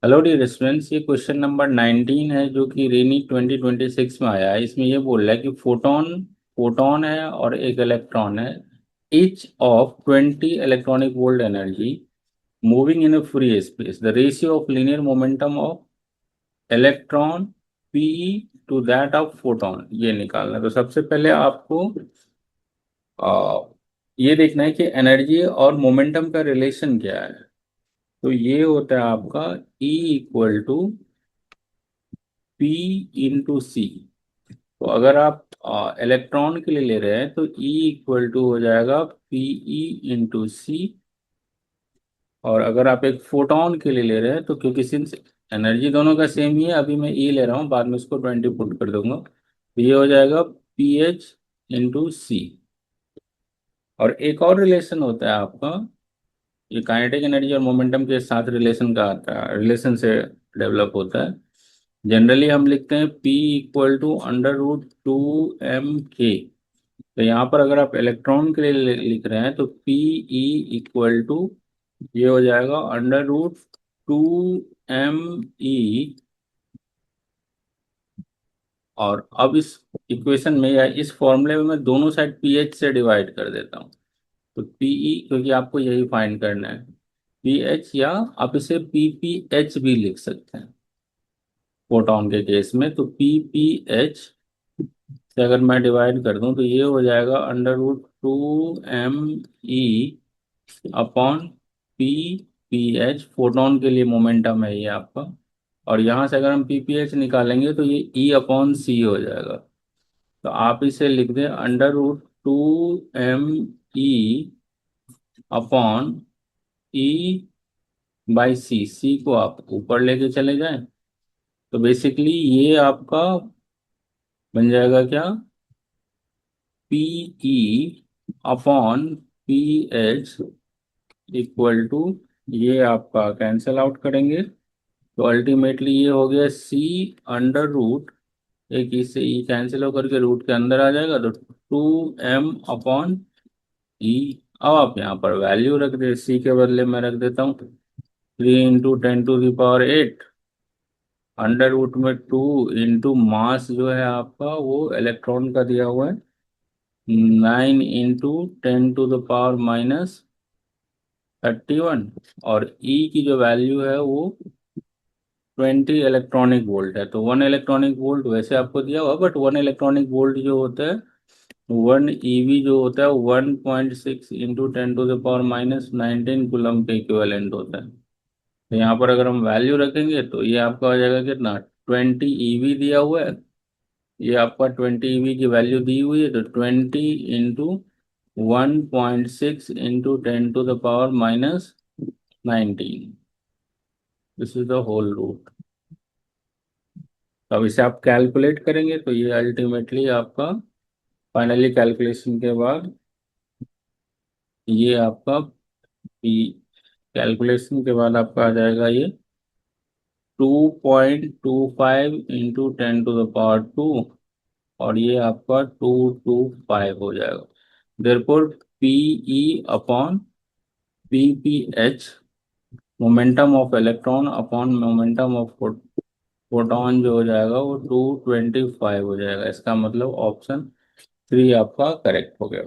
Hello dear students, ये question number 19 है जो कि रेनी 2026 में आया है। इसमें ये बोल रहा है कि फोटोन फोटोन है और एक इलेक्ट्रॉन है, each of 20 electronic volt energy moving in a free space. The ratio of linear momentum of electron P to that of photon ये निकालना है। तो सबसे पहले आपको आ, ये देखना है कि एनर्जी और मोमेंटम का रिलेशन क्या है। तो ये होता है आपका E equal to P into C. तो अगर आप इलेक्ट्रॉन के लिए ले रहे हैं तो E इक्वल टू हो जाएगा पीई इंटू सी। और अगर आप एक फोटोन के लिए ले रहे हैं तो क्योंकि सिंस एनर्जी दोनों का सेम ही है, अभी मैं E ले रहा हूँ, बाद में इसको 20 पुट कर दूंगा, तो ये हो जाएगा पी एच इंटू सी। और एक और रिलेशन होता है आपका, ये काइनेटिक एनर्जी और मोमेंटम के साथ रिलेशन का आता है, रिलेशन से डेवलप होता है। जनरली हम लिखते हैं P equal to √2m k। तो यहाँ पर अगर आप इलेक्ट्रॉन के लिए लिख रहे हैं तो PE इक्वल टू ये हो जाएगा √2me। और अब इस इक्वेशन में या इस फॉर्मूले में मैं दोनों साइड पीएच से डिवाइड कर देता हूँ। तो पीई, क्योंकि आपको यही फाइंड करना है, पीएच, या आप इसे पीपीएच भी लिख सकते हैं फोटॉन के केस में। तो पीपीएच से अगर मैं डिवाइड कर दूं तो ये हो जाएगा √2me upon P P H. Photon के लिए मोमेंटम है ये आपका। और यहाँ से अगर हम पी पी एच निकालेंगे तो ये ई अपॉन सी हो जाएगा। तो आप इसे लिख दें √2me अपॉन ई बाई सी। सी को आप ऊपर लेके चले जाएं तो बेसिकली ये आपका बन जाएगा क्या, PE upon P H equal to, ये आपका कैंसल आउट करेंगे तो अल्टीमेटली ये हो गया सी अंडर रूट, एक इससे ई कैंसिल होकर के रूट के अंदर आ जाएगा, तो 2m अपॉन ई। अब आप यहाँ पर वैल्यू रख दे, सी के बदले मैं रख देता हूँ 3 × 10⁸ अंडर रूट में 2 इंटू मास जो है आपका वो इलेक्ट्रॉन का दिया हुआ है 9 × 10⁻31। और ई की जो वैल्यू है वो 20 इलेक्ट्रॉनिक वोल्ट है। तो 1 इलेक्ट्रॉनिक वोल्ट वैसे आपको दिया हुआ, बट 1 इलेक्ट्रॉनिक वोल्ट जो होता है, 1 EV जो होता है 1.6 × 10⁻19 कूलम के इक्विवेलेंट होता है। तो यहाँ पर अगर हम वैल्यू रखेंगे तो ये आपका हो जाएगा कितना, 20 EV दिया हुआ है, ये आपका 20 EV की वैल्यू दी हुई है, तो 20 × 1.6 × 10⁻19। This is the whole root. तो अब इसे आप कैलकुलेट करेंगे तो ये अल्टीमेटली आपका फाइनली कैलकुलेशन के बाद ये आपका पी, कैलकुलेशन के बाद आपका आ जाएगा ये 2.25 × 10⁻²। और ये आपका 225 हो जाएगा। Therefore PE upon PPH, momentum of electron upon momentum of photon जो हो जाएगा वो 225 हो जाएगा। इसका मतलब ऑप्शन 3 आपका करेक्ट हो गया।